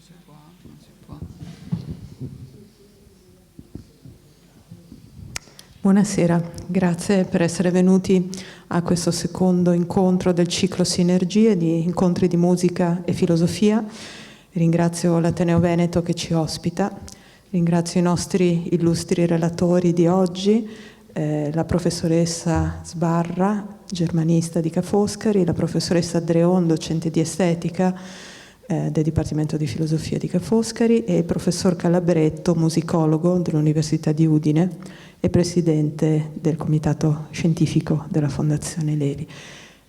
si può, non si può. Buonasera, grazie per essere venuti a questo secondo incontro del ciclo Sinergie di incontri di musica e filosofia. Ringrazio l'Ateneo Veneto che ci ospita, ringrazio i nostri illustri relatori di oggi, la professoressa Sbarra, germanista di Ca' Foscari, la professoressa Dreon, docente di estetica del Dipartimento di Filosofia di Ca' Foscari, e il professor Calabretto, musicologo dell'Università di Udine e presidente del comitato scientifico della Fondazione Levi.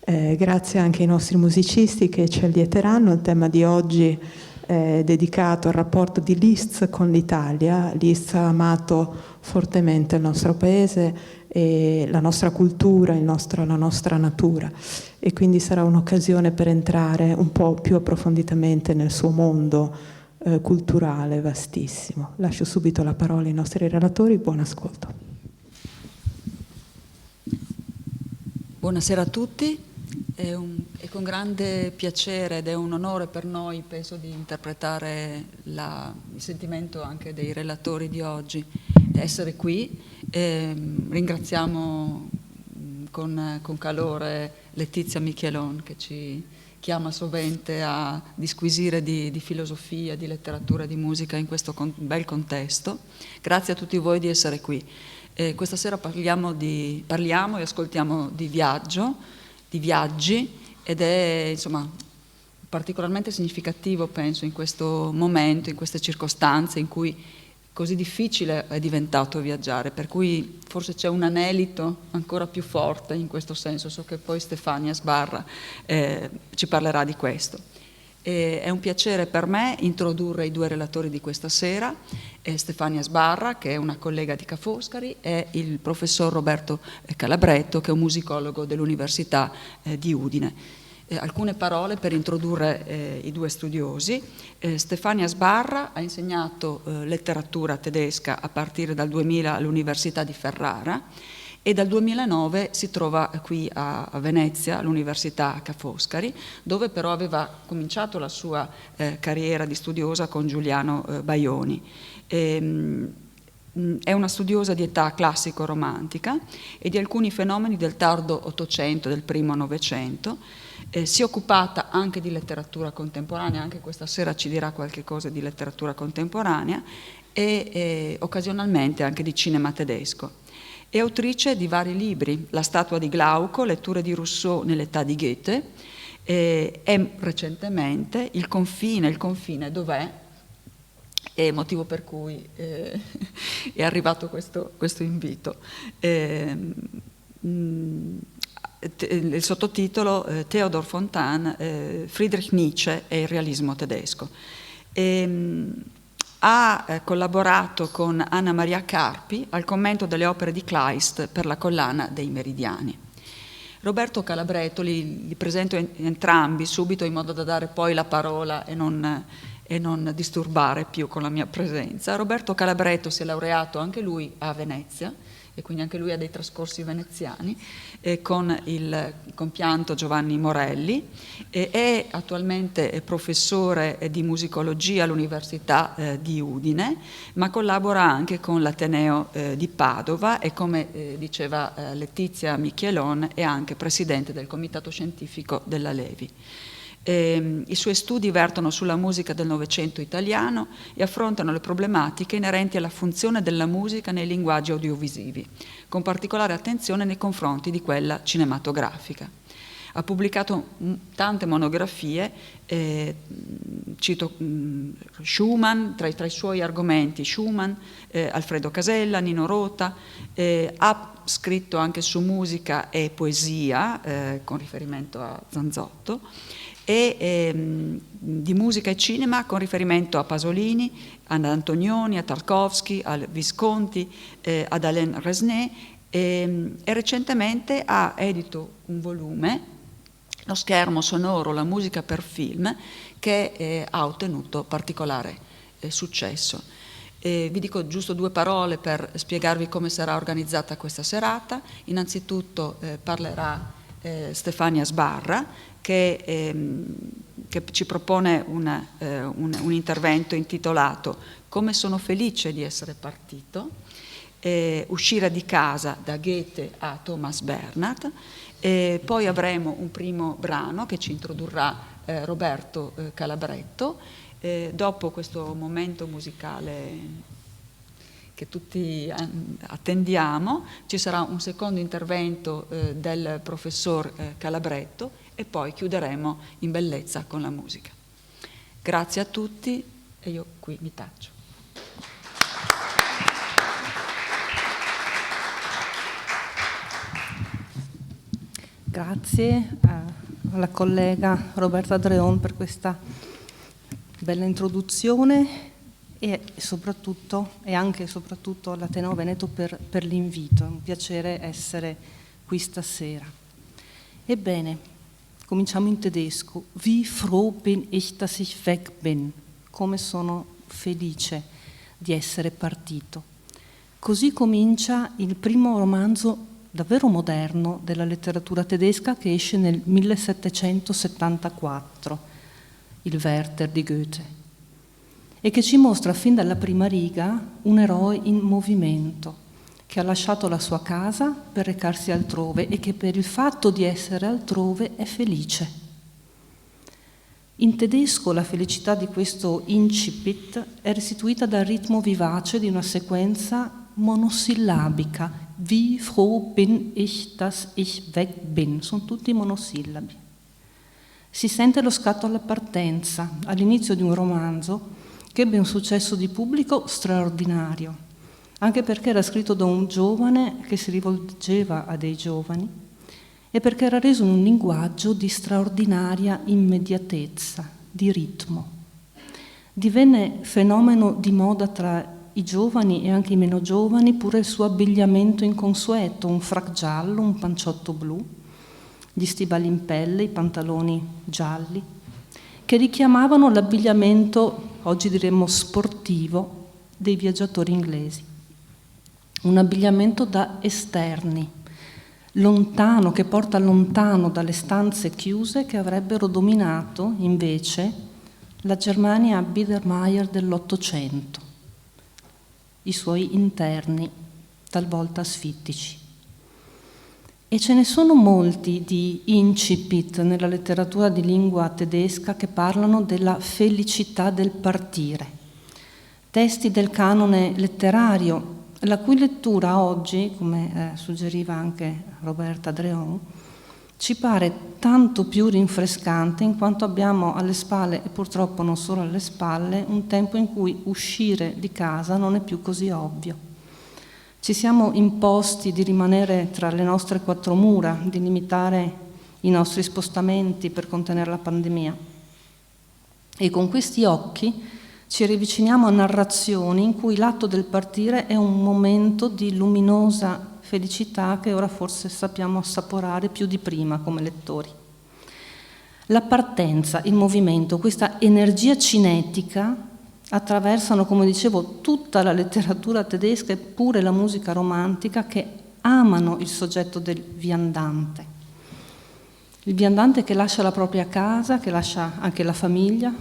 Grazie anche ai nostri musicisti che ci allieteranno. Il tema di oggi è dedicato al rapporto di Liszt con l'Italia. Liszt ha amato fortemente il nostro paese e la nostra cultura, la nostra natura, e quindi sarà un'occasione per entrare un po' più approfonditamente nel suo mondo culturale vastissimo. Lascio subito la parola ai nostri relatori, buon ascolto. Buonasera a tutti, è con grande piacere ed è un onore per noi, penso, di interpretare il sentimento anche dei relatori di oggi, essere qui. Ringraziamo con calore Letizia Michelon che ci chiama sovente a disquisire di filosofia, di letteratura, di musica in questo bel contesto. Grazie a tutti voi di essere qui. Questa sera parliamo e ascoltiamo di viaggi, ed è insomma particolarmente significativo, penso, in questo momento, in queste circostanze in cui così difficile è diventato viaggiare, per cui forse c'è un anelito ancora più forte in questo senso. So che poi Stefania Sbarra ci parlerà di questo. È un piacere per me introdurre i due relatori di questa sera, Stefania Sbarra, che è una collega di Ca' Foscari, e il professor Roberto Calabretto, che è un musicologo dell'Università di Udine. Alcune parole per introdurre i due studiosi. Stefania Sbarra ha insegnato letteratura tedesca a partire dal 2000 all'Università di Ferrara e dal 2009 si trova qui a Venezia, all'Università Ca' Foscari, dove però aveva cominciato la sua carriera di studiosa con Giuliano Baioni. È una studiosa di età classico-romantica e di alcuni fenomeni del tardo Ottocento, del primo Novecento. Si è occupata anche di letteratura contemporanea, anche questa sera ci dirà qualche cosa di letteratura contemporanea, e occasionalmente anche di cinema tedesco. È autrice di vari libri: La statua di Glauco, letture di Rousseau nell'età di Goethe, e recentemente Il confine dov'è? È motivo per cui è arrivato questo invito. Il sottotitolo Theodor Fontane, Friedrich Nietzsche e il realismo tedesco. Ha collaborato con Anna Maria Carpi al commento delle opere di Kleist per la collana dei Meridiani. Roberto Calabretto li presento entrambi subito, in modo da dare poi la parola e non disturbare più con la mia presenza. Roberto Calabretto si è laureato anche lui a Venezia, e quindi anche lui ha dei trascorsi veneziani, con il compianto Giovanni Morelli, è attualmente professore di musicologia all'Università di Udine, ma collabora anche con l'Ateneo di Padova e, come diceva Letizia Michelon, è anche presidente del comitato scientifico della Levi. I suoi studi vertono sulla musica del Novecento italiano e affrontano le problematiche inerenti alla funzione della musica nei linguaggi audiovisivi, con particolare attenzione nei confronti di quella cinematografica. Ha pubblicato tante monografie, cito Schumann, tra i suoi argomenti Schumann, Alfredo Casella, Nino Rota, ha scritto anche su musica e poesia, con riferimento a Zanzotto, e di musica e cinema con riferimento a Pasolini, ad Antonioni, a Tarkovsky, a Visconti, ad Alain Resnais, e recentemente ha edito un volume, Lo schermo sonoro, la musica per film, che ha ottenuto particolare successo. Vi dico giusto due parole per spiegarvi come sarà organizzata questa serata. Innanzitutto parlerà Stefania Sbarra, che ci propone un intervento intitolato "Come sono felice di essere partito", uscire di casa da Goethe a Thomas Bernhard. Poi avremo un primo brano che ci introdurrà Roberto Calabretto. Dopo questo momento musicale che tutti attendiamo, ci sarà un secondo intervento del professor Calabretto e poi chiuderemo in bellezza con la musica. Grazie a tutti e io qui mi taccio. Grazie alla collega Roberta Dreon per questa bella introduzione e anche e soprattutto all'Ateneo Veneto per l'invito. È un piacere essere qui stasera. Ebbene, cominciamo in tedesco. Wie froh bin ich, dass ich weg bin. Come sono felice di essere partito. Così comincia il primo romanzo davvero moderno della letteratura tedesca, che esce nel 1774, il Werther di Goethe, e che ci mostra fin dalla prima riga un eroe in movimento, che ha lasciato la sua casa per recarsi altrove e che per il fatto di essere altrove è felice. In tedesco la felicità di questo incipit è restituita dal ritmo vivace di una sequenza monosillabica. Wie froh bin ich, dass ich weg bin. Sono tutti monosillabi. Si sente lo scatto alla partenza, all'inizio di un romanzo che ebbe un successo di pubblico straordinario, anche perché era scritto da un giovane che si rivolgeva a dei giovani e perché era reso in un linguaggio di straordinaria immediatezza, di ritmo. Divenne fenomeno di moda tra i giovani e anche i meno giovani pure il suo abbigliamento inconsueto, un frac giallo, un panciotto blu, gli stivali in pelle, i pantaloni gialli, che richiamavano l'abbigliamento, oggi diremmo sportivo, dei viaggiatori inglesi. Un abbigliamento da esterni, lontano, che porta lontano dalle stanze chiuse che avrebbero dominato invece la Germania Biedermeier dell'Ottocento, i suoi interni, talvolta asfittici. E ce ne sono molti di incipit nella letteratura di lingua tedesca che parlano della felicità del partire. Testi del canone letterario, la cui lettura oggi, come suggeriva anche Roberta Dreon, ci pare tanto più rinfrescante in quanto abbiamo alle spalle, e purtroppo non solo alle spalle, un tempo in cui uscire di casa non è più così ovvio. Ci siamo imposti di rimanere tra le nostre quattro mura, di limitare i nostri spostamenti per contenere la pandemia. E con questi occhi ci riavviciniamo a narrazioni in cui l'atto del partire è un momento di luminosa felicità che ora forse sappiamo assaporare più di prima come lettori. La partenza, il movimento, questa energia cinetica attraversano, come dicevo, tutta la letteratura tedesca e pure la musica romantica, che amano il soggetto del viandante. Il viandante che lascia la propria casa, che lascia anche la famiglia,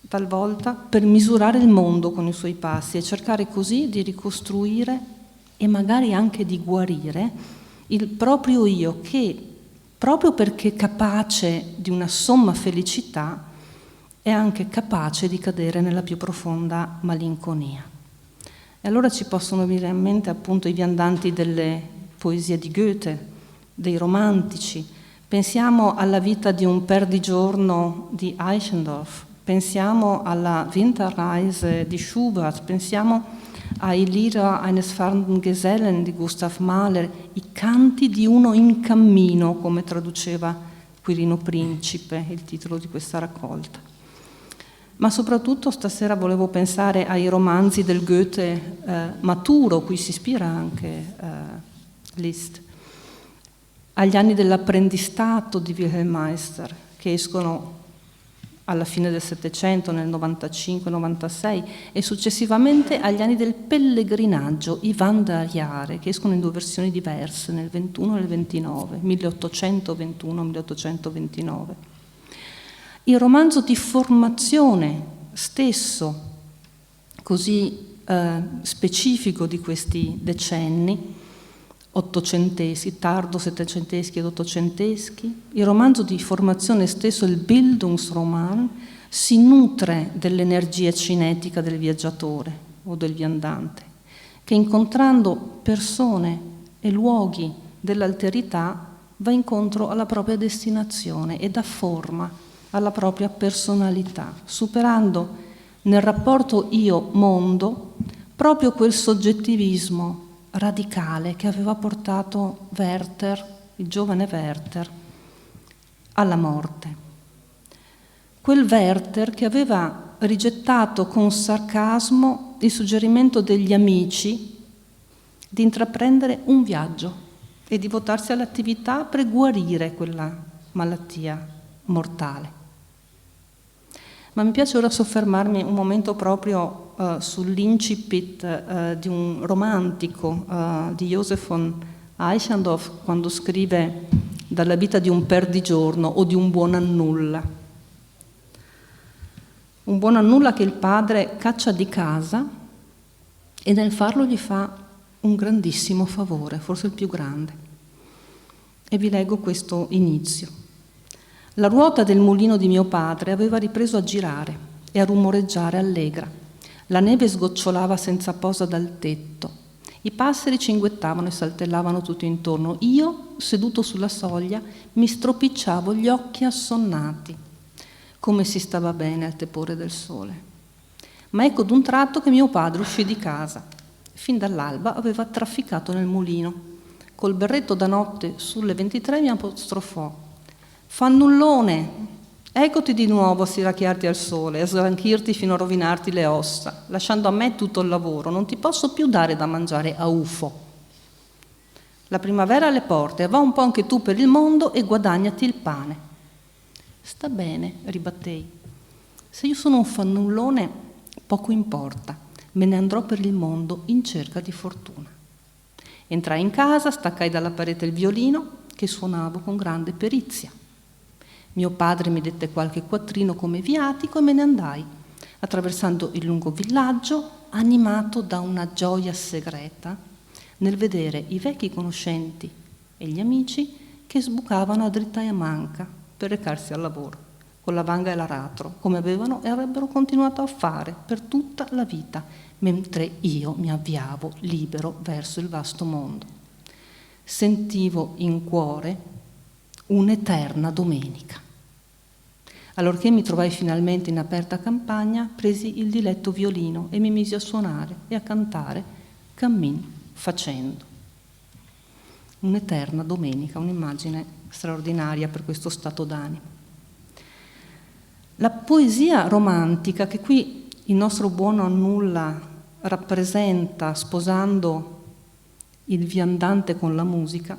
talvolta, per misurare il mondo con i suoi passi e cercare così di ricostruire e magari anche di guarire il proprio io, che proprio perché capace di una somma felicità è anche capace di cadere nella più profonda malinconia. E allora ci possono venire in mente appunto i viandanti delle poesie di Goethe, dei romantici. Pensiamo alla vita di un perdigiorno di Eichendorff, pensiamo alla Winterreise di Schubert, pensiamo ai Lieder eines fahrenden Gesellen di Gustav Mahler, i canti di uno in cammino, come traduceva Quirino Principe, il titolo di questa raccolta. Ma soprattutto stasera volevo pensare ai romanzi del Goethe maturo, cui si ispira anche Liszt, agli anni dell'apprendistato di Wilhelm Meister, che escono alla fine del Settecento, nel 95-96, e successivamente agli anni del pellegrinaggio, i Wanderjahre, che escono in 2 versioni diverse, nel 21 e nel 29, 1821-1829. Il romanzo di formazione stesso, così specifico di questi decenni, ottocenteschi, tardo settecenteschi ed ottocenteschi, il romanzo di formazione stesso, il Bildungsroman, si nutre dell'energia cinetica del viaggiatore o del viandante, che incontrando persone e luoghi dell'alterità va incontro alla propria destinazione e dà forma alla propria personalità, superando nel rapporto io-mondo proprio quel soggettivismo radicale che aveva portato Werther, il giovane Werther, alla morte. Quel Werther che aveva rigettato con sarcasmo il suggerimento degli amici di intraprendere un viaggio e di votarsi all'attività per guarire quella malattia mortale. Ma mi piace ora soffermarmi un momento proprio sull'incipit di un romantico di Joseph von Eichendorff, quando scrive Dalla vita di un perdigiorno o di un buon a nulla. Un buon a nulla che il padre caccia di casa e nel farlo gli fa un grandissimo favore, forse il più grande. E vi leggo questo inizio. La ruota del mulino di mio padre aveva ripreso a girare e a rumoreggiare allegra. La neve sgocciolava senza posa dal tetto. I passeri cinguettavano e saltellavano tutto intorno. Io, seduto sulla soglia, mi stropicciavo gli occhi assonnati. Come si stava bene al tepore del sole. Ma ecco d'un tratto che mio padre uscì di casa. Fin dall'alba aveva trafficato nel mulino. Col berretto da notte sulle 23 mi apostrofò. Fannullone, eccoti di nuovo a stiracchiarti al sole, a sgranchirti fino a rovinarti le ossa, lasciando a me tutto il lavoro, non ti posso più dare da mangiare a ufo. La primavera alle porte, va un po' anche tu per il mondo e guadagnati il pane. Sta bene, ribattei, se io sono un fannullone poco importa, me ne andrò per il mondo in cerca di fortuna. Entrai in casa, staccai dalla parete il violino che suonavo con grande perizia. Mio padre mi dette qualche quattrino come viatico e me ne andai, attraversando il lungo villaggio, animato da una gioia segreta nel vedere i vecchi conoscenti e gli amici che sbucavano a dritta e a manca per recarsi al lavoro, con la vanga e l'aratro, come avevano e avrebbero continuato a fare per tutta la vita, mentre io mi avviavo libero verso il vasto mondo. Sentivo in cuore un'eterna domenica. Allorché mi trovai finalmente in aperta campagna, presi il diletto violino e mi misi a suonare e a cantare cammin facendo. Un'eterna domenica, un'immagine straordinaria per questo stato d'animo. La poesia romantica che qui il nostro buono a nulla rappresenta sposando il viandante con la musica,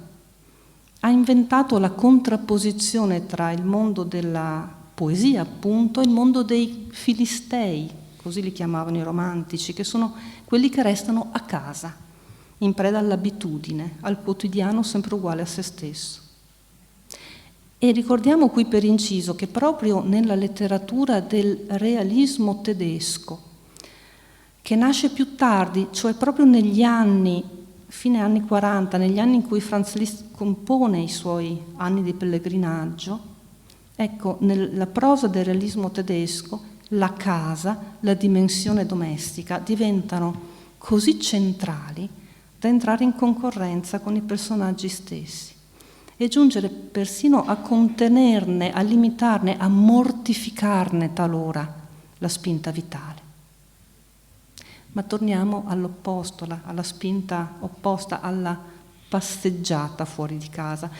ha inventato la contrapposizione tra il mondo della poesia, appunto, e il mondo dei filistei, così li chiamavano i romantici, che sono quelli che restano a casa, in preda all'abitudine, al quotidiano sempre uguale a se stesso. E ricordiamo qui per inciso che proprio nella letteratura del realismo tedesco, che nasce più tardi, cioè proprio negli anni, fine anni 40, negli anni in cui Franz Liszt compone i suoi anni di pellegrinaggio, ecco, nella prosa del realismo tedesco, la casa, la dimensione domestica diventano così centrali da entrare in concorrenza con i personaggi stessi e giungere persino a contenerne, a limitarne, a mortificarne talora la spinta vitale. Ma torniamo all'opposto, alla spinta opposta, alla passeggiata fuori di casa.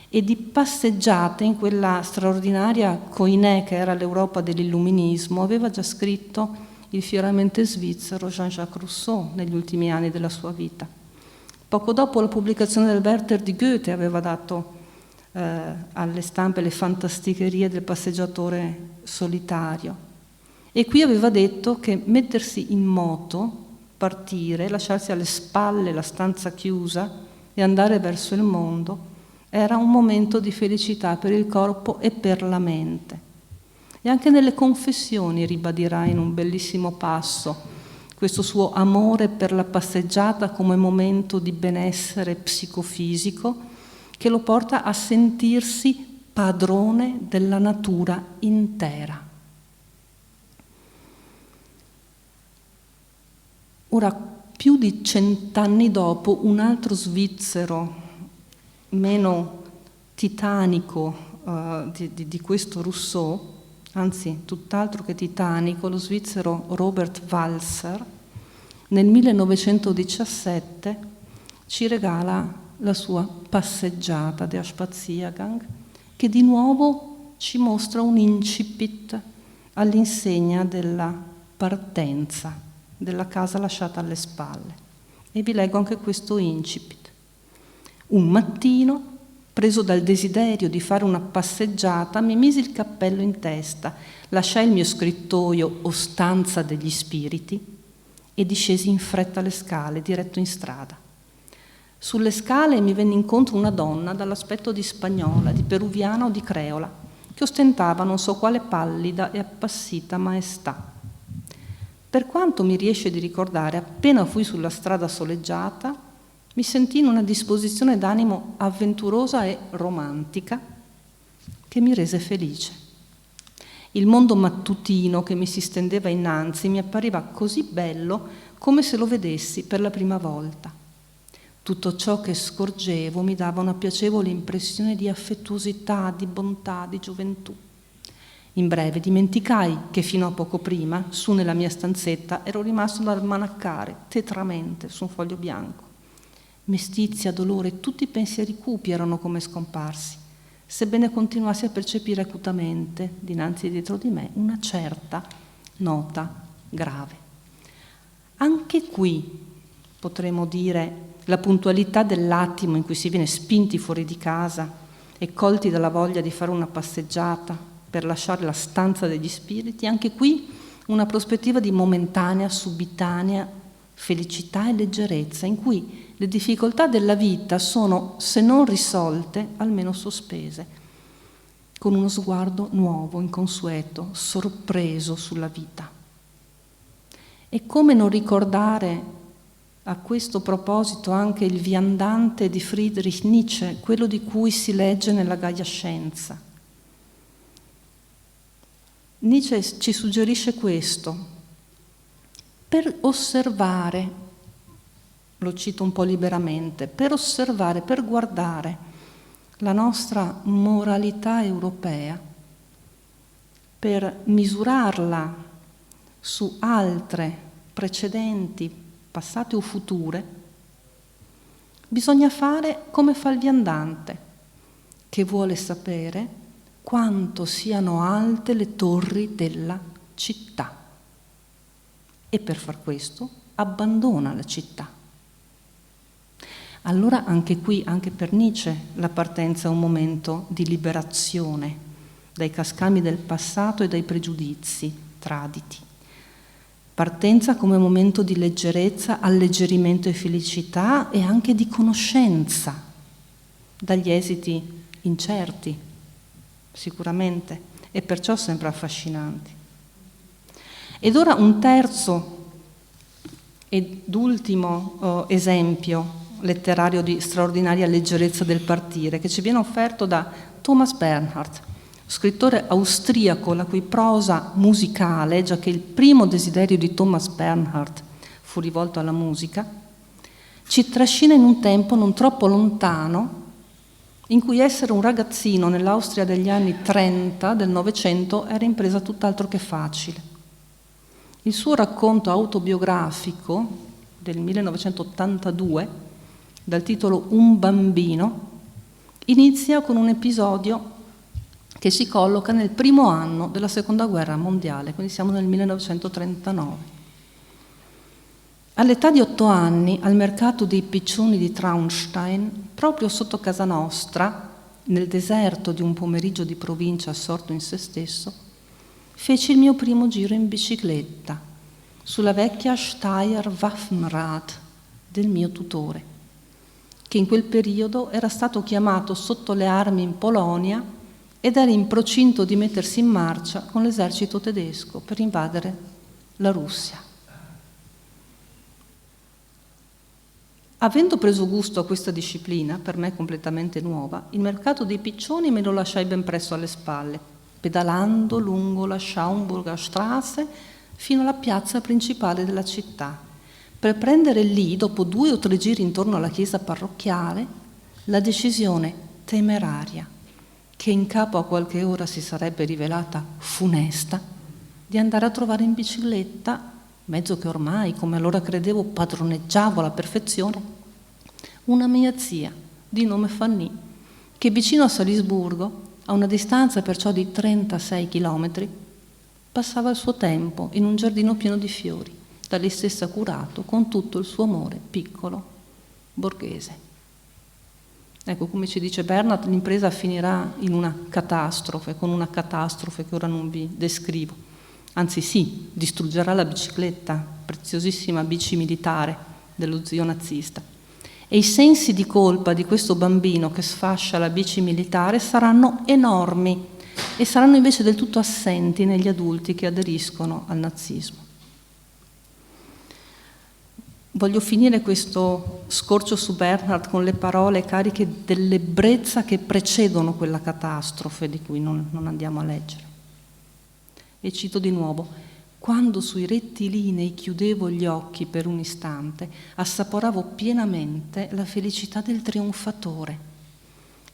E di passeggiate in quella straordinaria Koiné che era l'Europa dell'illuminismo aveva già scritto il fieramente svizzero Jean-Jacques Rousseau negli ultimi anni della sua vita. Poco dopo la pubblicazione del Werther di Goethe aveva dato alle stampe le fantasticherie del passeggiatore solitario. E qui aveva detto che mettersi in moto, partire, lasciarsi alle spalle la stanza chiusa e andare verso il mondo era un momento di felicità per il corpo e per la mente. E anche nelle confessioni ribadirà in un bellissimo passo questo suo amore per la passeggiata come momento di benessere psicofisico che lo porta a sentirsi padrone della natura intera. Ora, più di 100 anni dopo, un altro svizzero meno titanico di questo Rousseau, anzi tutt'altro che titanico, lo svizzero Robert Walser, nel 1917 ci regala la sua passeggiata, Der Spaziergang, che di nuovo ci mostra un incipit all'insegna della partenza, della casa lasciata alle spalle. E vi leggo anche questo incipit. Un mattino, preso dal desiderio di fare una passeggiata, mi misi il cappello in testa, lasciai il mio scrittoio o stanza degli spiriti e discesi in fretta le scale, diretto in strada. Sulle scale mi venne incontro una donna dall'aspetto di spagnola, di peruviana o di creola, che ostentava non so quale pallida e appassita maestà. Per quanto mi riesce di ricordare, appena fui sulla strada soleggiata, mi sentii in una disposizione d'animo avventurosa e romantica che mi rese felice. Il mondo mattutino che mi si stendeva innanzi mi appariva così bello come se lo vedessi per la prima volta. Tutto ciò che scorgevo mi dava una piacevole impressione di affettuosità, di bontà, di gioventù. In breve, dimenticai che fino a poco prima, su nella mia stanzetta, ero rimasto ad almanaccare tetramente su un foglio bianco. Mestizia, dolore, tutti i pensieri cupi erano come scomparsi, sebbene continuassi a percepire acutamente, dinanzi e dietro di me, una certa nota grave. Anche qui, potremmo dire, la puntualità dell'attimo in cui si viene spinti fuori di casa e colti dalla voglia di fare una passeggiata per lasciare la stanza degli spiriti, anche qui una prospettiva di momentanea, subitanea felicità e leggerezza, in cui le difficoltà della vita sono, se non risolte, almeno sospese, con uno sguardo nuovo, inconsueto, sorpreso sulla vita. E come non ricordare a questo proposito anche il viandante di Friedrich Nietzsche, quello di cui si legge nella Gaia Scienza. Nietzsche ci suggerisce questo: per osservare, lo cito un po' liberamente, per osservare, per guardare la nostra moralità europea, per misurarla su altre precedenti, passate o future, bisogna fare come fa il viandante, che vuole sapere quanto siano alte le torri della città. E per far questo abbandona la città. Allora anche qui, anche per Nietzsche, la partenza è un momento di liberazione dai cascami del passato e dai pregiudizi traditi. Partenza come momento di leggerezza, alleggerimento e felicità e anche di conoscenza dagli esiti incerti, sicuramente, e perciò sempre affascinanti. Ed ora un terzo ed ultimo esempio letterario di straordinaria leggerezza del partire, che ci viene offerto da Thomas Bernhard, scrittore austriaco la cui prosa musicale, già che il primo desiderio di Thomas Bernhard fu rivolto alla musica, ci trascina in un tempo non troppo lontano in cui essere un ragazzino nell'Austria degli anni 30 del Novecento era impresa tutt'altro che facile. Il suo racconto autobiografico del 1982, dal titolo Un bambino, inizia con un episodio che si colloca nel primo anno della Seconda Guerra Mondiale, quindi siamo nel 1939. All'età di 8 anni, al mercato dei piccioni di Traunstein, proprio sotto casa nostra, nel deserto di un pomeriggio di provincia assorto in se stesso, feci il mio primo giro in bicicletta sulla vecchia Steyr Waffenrad del mio tutore, che in quel periodo era stato chiamato sotto le armi in Polonia ed era in procinto di mettersi in marcia con l'esercito tedesco per invadere la Russia. Avendo preso gusto a questa disciplina, per me completamente nuova, il mercato dei piccioni me lo lasciai ben presto alle spalle, pedalando lungo la Schaumburger Straße fino alla piazza principale della città, per prendere lì, dopo 2 o 3 giri intorno alla chiesa parrocchiale, la decisione temeraria, che in capo a qualche ora si sarebbe rivelata funesta, di andare a trovare in bicicletta, mezzo che ormai, come allora credevo, padroneggiavo alla perfezione, una mia zia di nome Fanny, che vicino a Salisburgo, a una distanza perciò di 36 chilometri, passava il suo tempo in un giardino pieno di fiori, da lei stessa curato, con tutto il suo amore piccolo, borghese. Ecco, come ci dice Bernard, l'impresa finirà in una catastrofe, con una catastrofe che ora non vi descrivo. Anzi sì, distruggerà la bicicletta, preziosissima bici militare dello zio nazista. E i sensi di colpa di questo bambino che sfascia la bici militare saranno enormi e saranno invece del tutto assenti negli adulti che aderiscono al nazismo. Voglio finire questo scorcio su Bernard con le parole cariche dell'ebbrezza che precedono quella catastrofe di cui non andiamo a leggere. E cito di nuovo: quando sui rettilinei chiudevo gli occhi per un istante, assaporavo pienamente la felicità del trionfatore.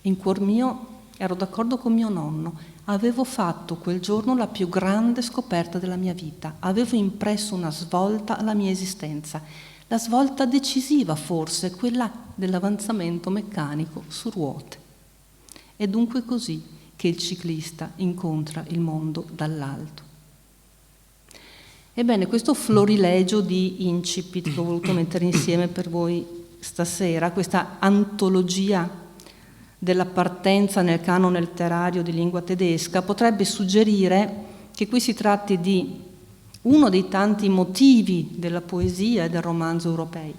In cuor mio ero d'accordo con mio nonno, avevo fatto quel giorno la più grande scoperta della mia vita, avevo impresso una svolta alla mia esistenza, la svolta decisiva forse, quella dell'avanzamento meccanico su ruote. È dunque così che il ciclista incontra il mondo dall'alto. Ebbene, questo florilegio di incipit che ho voluto mettere insieme per voi stasera, questa antologia della partenza nel canone letterario di lingua tedesca, potrebbe suggerire che qui si tratti di uno dei tanti motivi della poesia e del romanzo europei.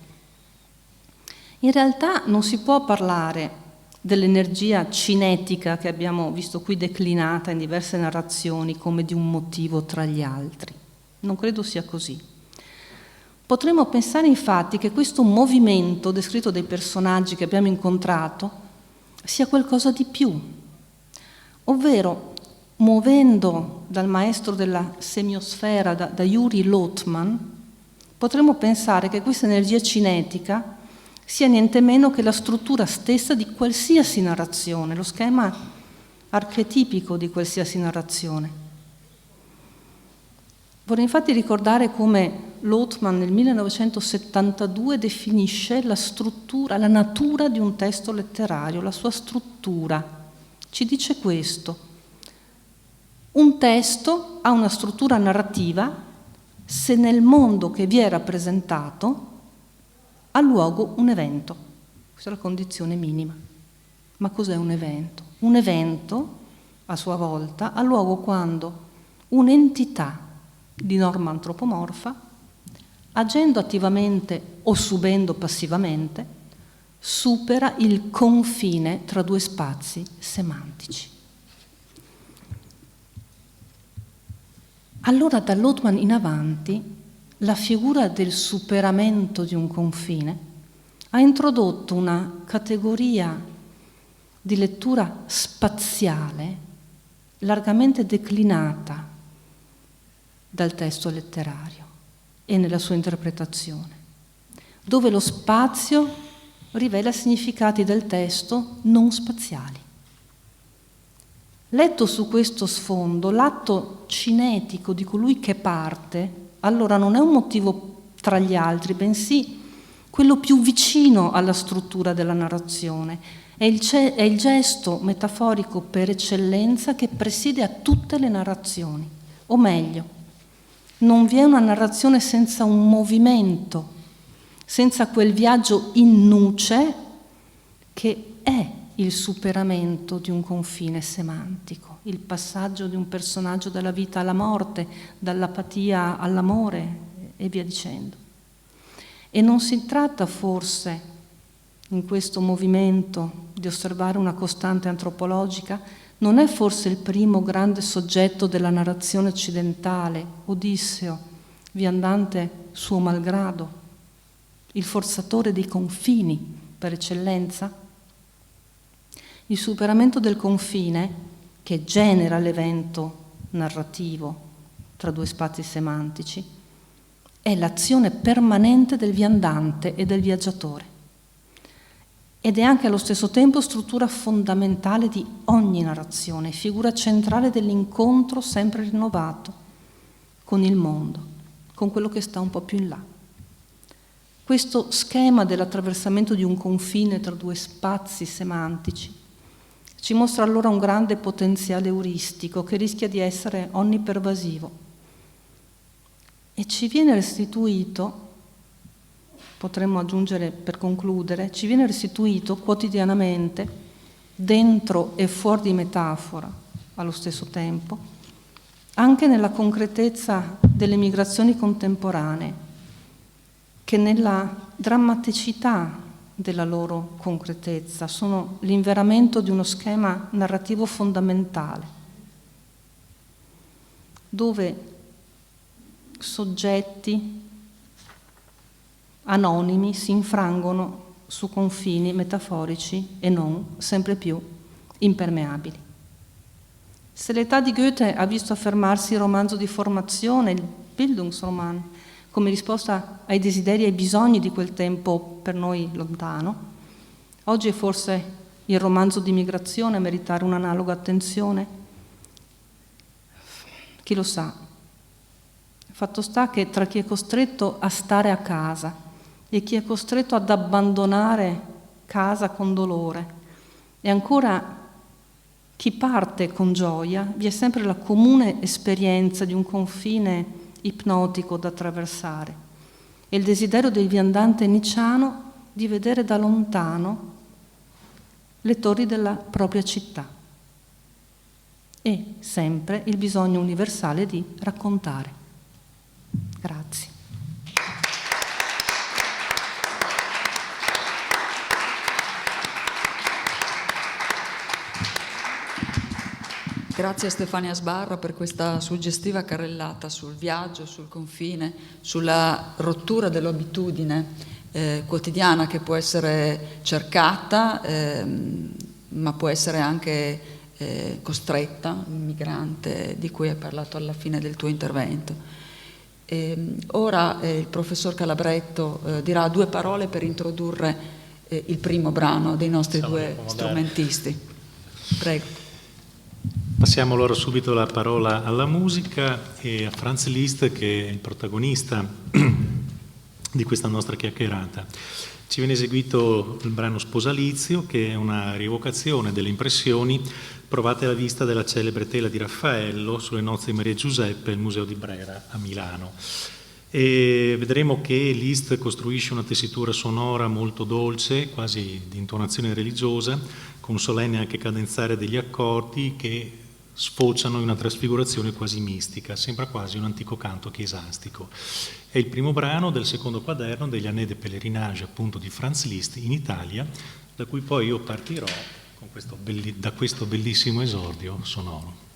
In realtà non si può parlare dell'energia cinetica che abbiamo visto qui declinata in diverse narrazioni come di un motivo tra gli altri. Non credo sia così. Potremmo pensare infatti che questo movimento descritto dai personaggi che abbiamo incontrato sia qualcosa di più, ovvero muovendo dal maestro della semiosfera, da Yuri Lotman, potremmo pensare che questa energia cinetica sia niente meno che la struttura stessa di qualsiasi narrazione, lo schema archetipico di qualsiasi narrazione. Vorrei infatti ricordare come Lotman nel 1972 definisce la struttura, la natura di un testo letterario, la sua struttura. Ci dice questo: un testo ha una struttura narrativa se nel mondo che vi è rappresentato ha luogo un evento. Questa è la condizione minima. Ma cos'è un evento? Un evento, a sua volta, ha luogo quando un'entità di norma antropomorfa, agendo attivamente o subendo passivamente, supera il confine tra 2 spazi semantici. Allora da Lotman in avanti la figura del superamento di un confine ha introdotto una categoria di lettura spaziale largamente declinata dal testo letterario e nella sua interpretazione, dove lo spazio rivela significati del testo non spaziali. Letto su questo sfondo, l'atto cinetico di colui che parte allora non è un motivo tra gli altri, bensì quello più vicino alla struttura della narrazione. È il gesto metaforico per eccellenza che presiede a tutte le narrazioni. O meglio, non vi è una narrazione senza un movimento, senza quel viaggio in nuce che è il superamento di un confine semantico, il passaggio di un personaggio dalla vita alla morte, dall'apatia all'amore e via dicendo. E non si tratta forse, in questo movimento, di osservare una costante antropologica? Non è forse il primo grande soggetto della narrazione occidentale, Odisseo, viandante suo malgrado, il forzatore dei confini per eccellenza? Il superamento del confine, che genera l'evento narrativo tra due spazi semantici, è l'azione permanente del viandante e del viaggiatore. Ed è anche allo stesso tempo struttura fondamentale di ogni narrazione, figura centrale dell'incontro sempre rinnovato con il mondo, con quello che sta un po' più in là. Questo schema dell'attraversamento di un confine tra due spazi semantici ci mostra allora un grande potenziale euristico che rischia di essere onnipervasivo e ci viene restituito, potremmo aggiungere per concludere, ci viene restituito quotidianamente, dentro e fuori di metafora allo stesso tempo, anche nella concretezza delle migrazioni contemporanee, che nella drammaticità della loro concretezza sono l'inveramento di uno schema narrativo fondamentale, dove soggetti anonimi si infrangono su confini metaforici e non sempre più impermeabili. Se l'età di Goethe ha visto affermarsi il romanzo di formazione, il Bildungsroman, come risposta ai desideri e ai bisogni di quel tempo per noi lontano, oggi è forse il romanzo di migrazione a meritare un'analoga attenzione? Chi lo sa? Fatto sta che tra chi è costretto a stare a casa e chi è costretto ad abbandonare casa con dolore, e ancora chi parte con gioia, vi è sempre la comune esperienza di un confine ipnotico da attraversare e il desiderio del viandante nicciano di vedere da lontano le torri della propria città e sempre il bisogno universale di raccontare. Grazie. Grazie a Stefania Sbarra per questa suggestiva carrellata sul viaggio, sul confine, sulla rottura dell'abitudine quotidiana che può essere cercata, ma può essere anche costretta, il migrante di cui hai parlato alla fine del tuo intervento. Ora il professor Calabretto dirà due parole per introdurre il primo brano dei nostri due strumentisti. Prego. Passiamo allora subito la parola alla musica e a Franz Liszt, che è il protagonista di questa nostra chiacchierata. Ci viene eseguito il brano Sposalizio, che è una rievocazione delle impressioni provate alla vista della celebre tela di Raffaello sulle nozze di Maria Giuseppe al Museo di Brera a Milano. E vedremo che Liszt costruisce una tessitura sonora molto dolce, quasi di intonazione religiosa, con un solenne anche cadenzare degli accordi che sfociano in una trasfigurazione quasi mistica, sembra quasi un antico canto chiesastico. È il primo brano del secondo quaderno degli Années de Pèlerinage, appunto, di Franz Liszt in Italia, da cui poi io partirò con da questo bellissimo esordio sonoro.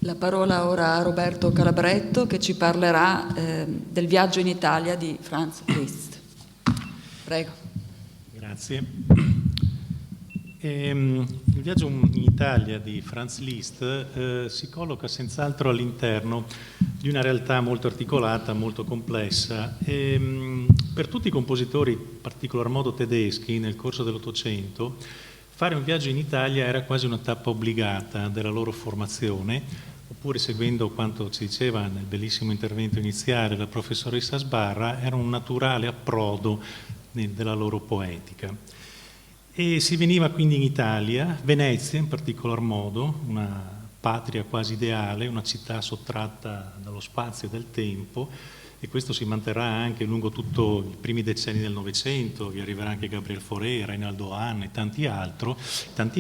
La parola ora a Roberto Calabretto che ci parlerà del viaggio in Italia di Franz Liszt. Prego. Grazie. Il viaggio in Italia di Franz Liszt si colloca senz'altro all'interno di una realtà molto articolata, molto complessa. Per tutti i compositori, in particolar modo tedeschi, nel corso dell'Ottocento, fare un viaggio in Italia era quasi una tappa obbligata della loro formazione, oppure, seguendo quanto ci diceva nel bellissimo intervento iniziale la professoressa Sbarra, era un naturale approdo della loro poetica. E si veniva quindi in Italia, Venezia in particolar modo, una patria quasi ideale, una città sottratta dallo spazio e dal tempo, e questo si manterrà anche lungo tutti i primi decenni del Novecento. Vi arriverà anche Gabriel Fauré, Reinaldo Hahn e tanti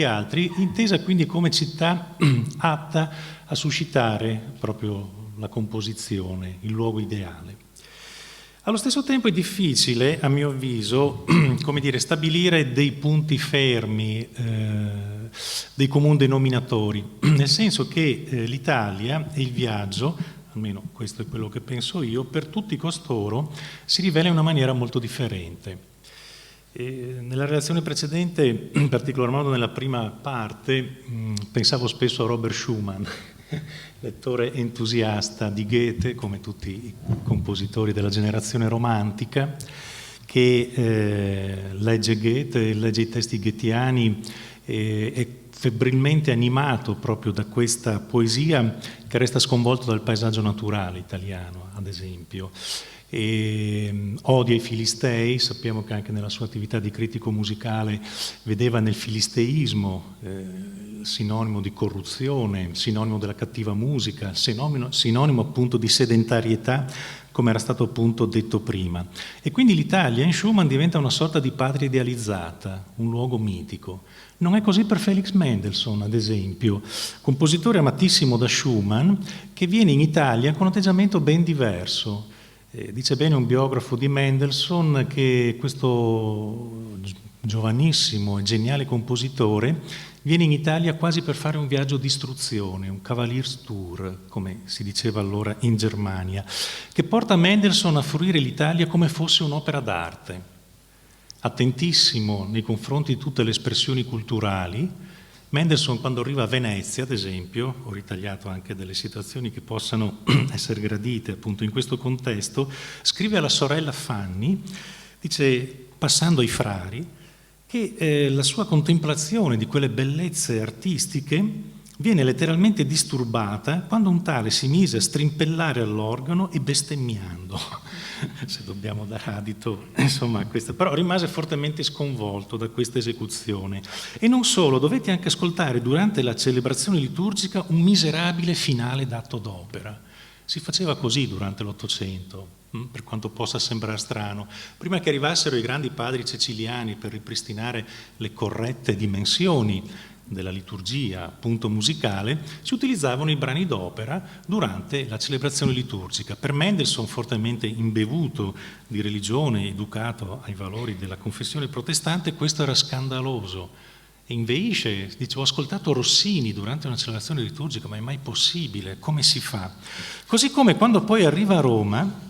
altri, intesa quindi come città atta a suscitare proprio la composizione, il luogo ideale. Allo stesso tempo è difficile, a mio avviso, come dire, stabilire dei punti fermi, dei comuni denominatori, nel senso che l'Italia e il viaggio, almeno questo è quello che penso io, per tutti costoro si rivela in una maniera molto differente. Nella relazione precedente, in particolar modo nella prima parte, pensavo spesso a Robert Schumann, lettore entusiasta di Goethe, come tutti i compositori della generazione romantica, che legge Goethe, legge i testi goetheani, è febbrilmente animato proprio da questa poesia che resta sconvolto dal paesaggio naturale italiano, ad esempio. Odia i filistei, sappiamo che anche nella sua attività di critico musicale vedeva nel filisteismo sinonimo di corruzione, sinonimo della cattiva musica, sinonimo appunto di sedentarietà, come era stato appunto detto prima. E quindi l'Italia in Schumann diventa una sorta di patria idealizzata, un luogo mitico. Non è così per Felix Mendelssohn, ad esempio, compositore amatissimo da Schumann, che viene in Italia con un atteggiamento ben diverso. Dice bene un biografo di Mendelssohn che questo giovanissimo e geniale compositore viene in Italia quasi per fare un viaggio di istruzione, un Kavalierstour, come si diceva allora in Germania, che porta Mendelssohn a fruire l'Italia come fosse un'opera d'arte, attentissimo nei confronti di tutte le espressioni culturali. Mendelssohn, quando arriva a Venezia, ad esempio, ho ritagliato anche delle situazioni che possano essere gradite appunto in questo contesto, scrive alla sorella Fanny, dice, passando ai frari, che la sua contemplazione di quelle bellezze artistiche viene letteralmente disturbata quando un tale si mise a strimpellare all'organo e bestemmiando, se dobbiamo dare adito, insomma, a questa. Però rimase fortemente sconvolto da questa esecuzione. E non solo, dovette anche ascoltare durante la celebrazione liturgica un miserabile finale d'atto d'opera. Si faceva così durante l'Ottocento, per quanto possa sembrare strano. Prima che arrivassero i grandi padri ceciliani per ripristinare le corrette dimensioni della liturgia, appunto musicale, si utilizzavano i brani d'opera durante la celebrazione liturgica. Per Mendelssohn, fortemente imbevuto di religione, educato ai valori della confessione protestante, questo era scandaloso. E inveisce, dice, ho ascoltato Rossini durante una celebrazione liturgica, ma è mai possibile? Come si fa? Così come quando poi arriva a Roma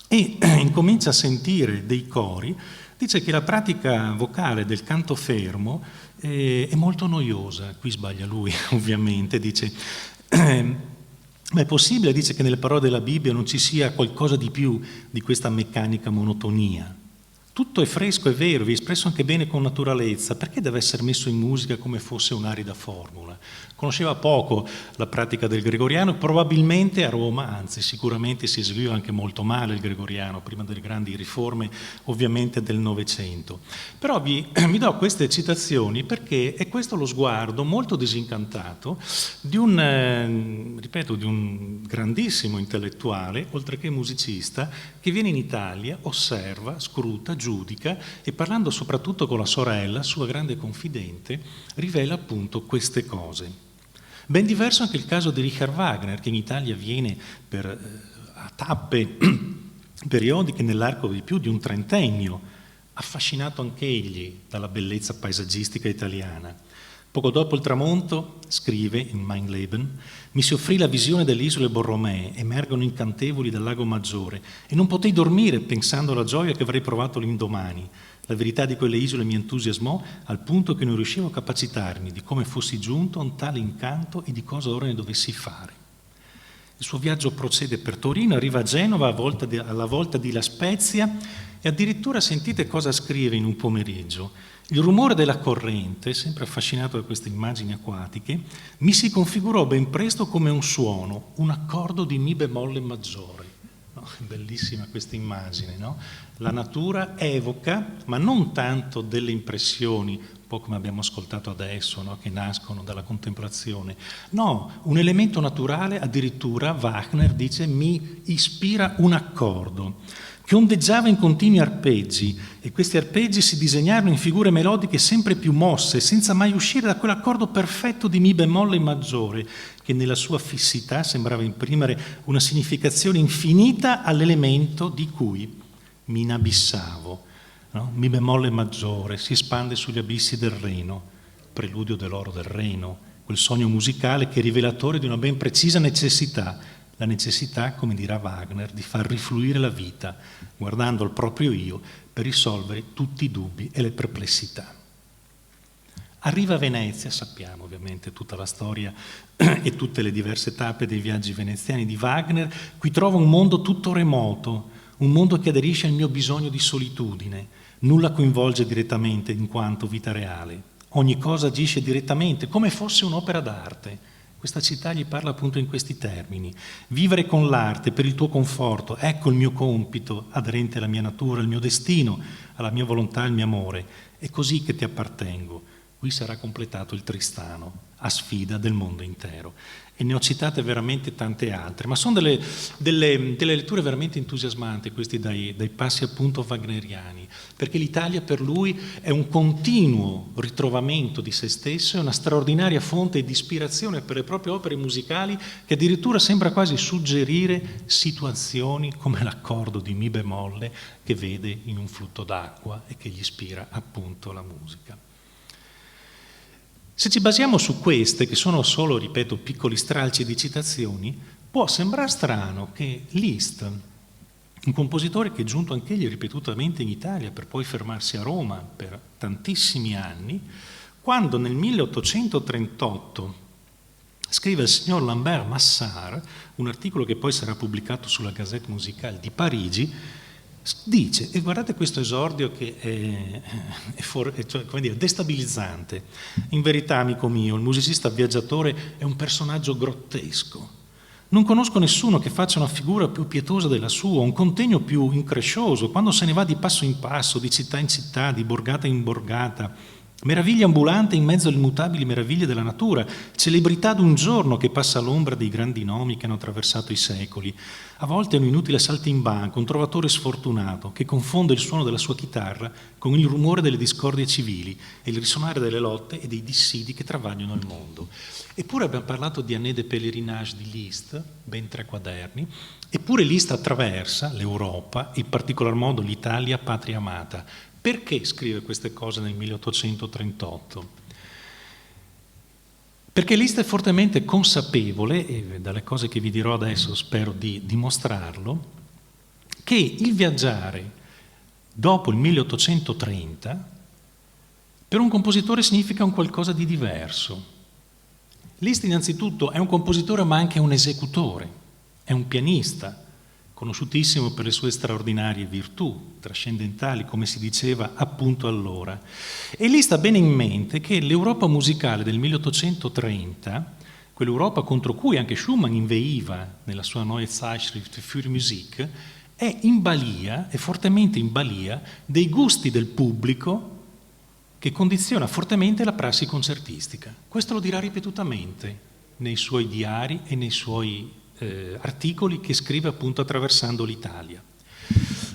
e incomincia a sentire dei cori, dice che la pratica vocale del canto fermo è molto noiosa. Qui sbaglia lui, ovviamente, dice, ma è possibile, dice, che nelle parole della Bibbia non ci sia qualcosa di più di questa meccanica monotonia? Tutto è fresco, è vero, vi è espresso anche bene con naturalezza, perché deve essere messo in musica come fosse un'arida formula? Conosceva poco la pratica del gregoriano, probabilmente a Roma, anzi sicuramente si eseguiva anche molto male il gregoriano, prima delle grandi riforme ovviamente del Novecento. Però vi do queste citazioni perché è questo lo sguardo molto disincantato di un grandissimo intellettuale, oltre che musicista, che viene in Italia, osserva, scruta, giudica e, parlando soprattutto con la sorella, sua grande confidente, rivela appunto queste cose. Ben diverso anche il caso di Richard Wagner, che in Italia viene a tappe periodiche nell'arco di più di un trentennio, affascinato anche egli dalla bellezza paesaggistica italiana. Poco dopo il tramonto, scrive in Mein Leben, mi si offrì la visione delle isole Borromee, emergono incantevoli dal lago Maggiore, e non potei dormire pensando alla gioia che avrei provato l'indomani. La verità di quelle isole mi entusiasmò al punto che non riuscivo a capacitarmi di come fossi giunto a un tale incanto e di cosa ora ne dovessi fare. Il suo viaggio procede per Torino, arriva a Genova alla volta di La Spezia e addirittura sentite cosa scrive in un pomeriggio. Il rumore della corrente, sempre affascinato da queste immagini acquatiche, mi si configurò ben presto come un suono, un accordo di mi bemolle maggiore. No, è bellissima questa immagine, no? La natura evoca, ma non tanto delle impressioni, un po' come abbiamo ascoltato adesso, no? Che nascono dalla contemplazione. No, un elemento naturale, addirittura Wagner dice, mi ispira un accordo, che ondeggiava in continui arpeggi, e questi arpeggi si disegnarono in figure melodiche sempre più mosse, senza mai uscire da quell'accordo perfetto di mi bemolle maggiore, che nella sua fissità sembrava imprimere una significazione infinita all'elemento di cui mi inabissavo. No? Mi bemolle maggiore si espande sugli abissi del Reno, preludio dell'oro del Reno, quel sogno musicale che è rivelatore di una ben precisa necessità, la necessità, come dirà Wagner, di far rifluire la vita, guardando al proprio io per risolvere tutti i dubbi e le perplessità. Arriva a Venezia, sappiamo ovviamente tutta la storia e tutte le diverse tappe dei viaggi veneziani di Wagner, qui trova un mondo tutto remoto, un mondo che aderisce al mio bisogno di solitudine, nulla coinvolge direttamente in quanto vita reale, ogni cosa agisce direttamente, come fosse un'opera d'arte. Questa città gli parla appunto in questi termini. Vivere con l'arte per il tuo conforto, ecco il mio compito, aderente alla mia natura, al mio destino, alla mia volontà, al mio amore. È così che ti appartengo. Qui sarà completato il Tristano, a sfida del mondo intero. E ne ho citate veramente tante altre, ma sono delle letture veramente entusiasmanti, questi dai passi appunto wagneriani, perché l'Italia per lui è un continuo ritrovamento di se stesso, è una straordinaria fonte di ispirazione per le proprie opere musicali, che addirittura sembra quasi suggerire situazioni come l'accordo di mi bemolle che vede in un flutto d'acqua e che gli ispira appunto la musica. Se ci basiamo su queste, che sono solo, ripeto, piccoli stralci di citazioni, può sembrare strano che Liszt, un compositore che è giunto anch'egli ripetutamente in Italia per poi fermarsi a Roma per tantissimi anni, quando nel 1838 scrive il signor Lambert Massard, un articolo che poi sarà pubblicato sulla Gazette Musicale di Parigi, dice, e guardate questo esordio che è come dire, destabilizzante: in verità, amico mio, il musicista viaggiatore è un personaggio grottesco. Non conosco nessuno che faccia una figura più pietosa della sua, un contegno più increscioso, quando se ne va di passo in passo, di città in città, di borgata in borgata, meraviglia ambulante in mezzo alle immutabili meraviglie della natura, celebrità d'un giorno che passa all'ombra dei grandi nomi che hanno attraversato i secoli. A volte è un inutile saltimbanco, un trovatore sfortunato che confonde il suono della sua chitarra con il rumore delle discordie civili e il risuonare delle lotte e dei dissidi che travagliano il mondo. Eppure abbiamo parlato di Année de Pèlerinage di Liszt, ben 3 quaderni, eppure Liszt attraversa l'Europa, in particolar modo l'Italia, patria amata. Perché scrive queste cose nel 1838? Perché Liszt è fortemente consapevole, e dalle cose che vi dirò adesso spero di dimostrarlo, che il viaggiare dopo il 1830 per un compositore significa un qualcosa di diverso. Liszt innanzitutto è un compositore ma anche un esecutore, è un pianista, conosciutissimo per le sue straordinarie virtù trascendentali, come si diceva appunto allora. E Liszt ha bene in mente che l'Europa musicale del 1830, quell'Europa contro cui anche Schumann inveiva nella sua Neue Zeitschrift für Musik, è in balia, è fortemente in balia dei gusti del pubblico che condiziona fortemente la prassi concertistica. Questo lo dirà ripetutamente nei suoi diari e nei suoi articoli che scrive appunto attraversando l'Italia.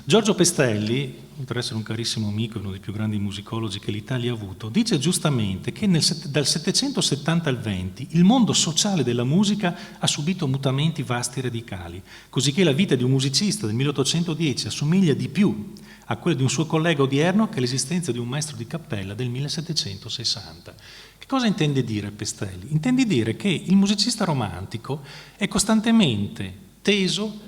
Giorgio Pestelli, oltre ad essere un carissimo amico e uno dei più grandi musicologi che l'Italia ha avuto, dice giustamente che dal 770 al 20 il mondo sociale della musica ha subito mutamenti vasti e radicali, cosicché la vita di un musicista del 1810 assomiglia di più a quella di un suo collega odierno che l'esistenza di un maestro di cappella del 1760. Che cosa intende dire Pestelli? Intende dire che il musicista romantico è costantemente teso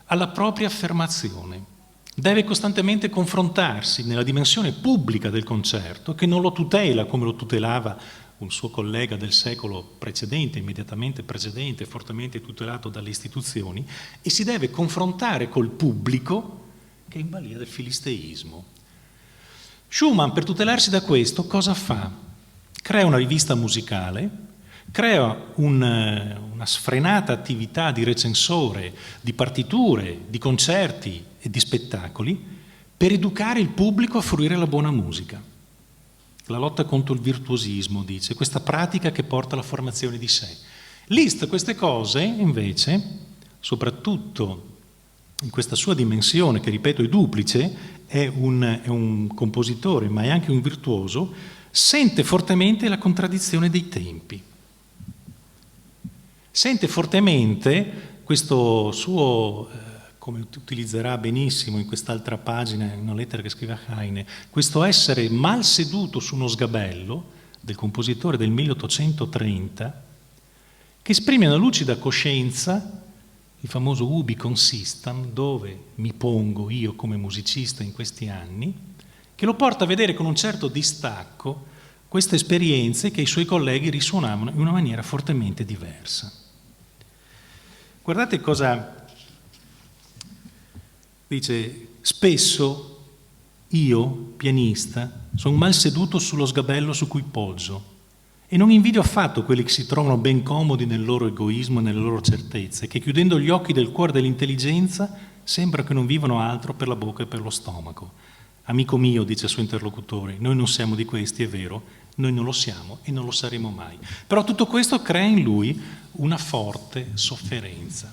alla propria affermazione, deve costantemente confrontarsi nella dimensione pubblica del concerto, che non lo tutela come lo tutelava un suo collega del secolo precedente, immediatamente precedente, fortemente tutelato dalle istituzioni, e si deve confrontare col pubblico che è in balia del filisteismo. Schumann, per tutelarsi da questo, cosa fa? Crea una rivista musicale, crea una sfrenata attività di recensore, di partiture, di concerti e di spettacoli per educare il pubblico a fruire la buona musica. La lotta contro il virtuosismo, dice, questa pratica che porta alla formazione di sé. Liszt queste cose, invece, soprattutto in questa sua dimensione, che ripeto è duplice, è un compositore ma è anche un virtuoso, sente fortemente la contraddizione dei tempi. Sente fortemente questo suo, come utilizzerà benissimo in quest'altra pagina, in una lettera che scrive a Heine, questo essere mal seduto su uno sgabello del compositore del 1830, che esprime una lucida coscienza, il famoso ubi consistam, dove mi pongo io come musicista in questi anni, che lo porta a vedere con un certo distacco queste esperienze che i suoi colleghi risuonavano in una maniera fortemente diversa. Guardate cosa dice: spesso io, pianista, sono mal seduto sullo sgabello su cui poggio e non invidio affatto quelli che si trovano ben comodi nel loro egoismo e nelle loro certezze, che chiudendo gli occhi del cuore e dell'intelligenza sembra che non vivano altro per la bocca e per lo stomaco. Amico mio, dice il suo interlocutore, noi non siamo di questi, è vero, noi non lo siamo e non lo saremo mai. Però tutto questo crea in lui una forte sofferenza.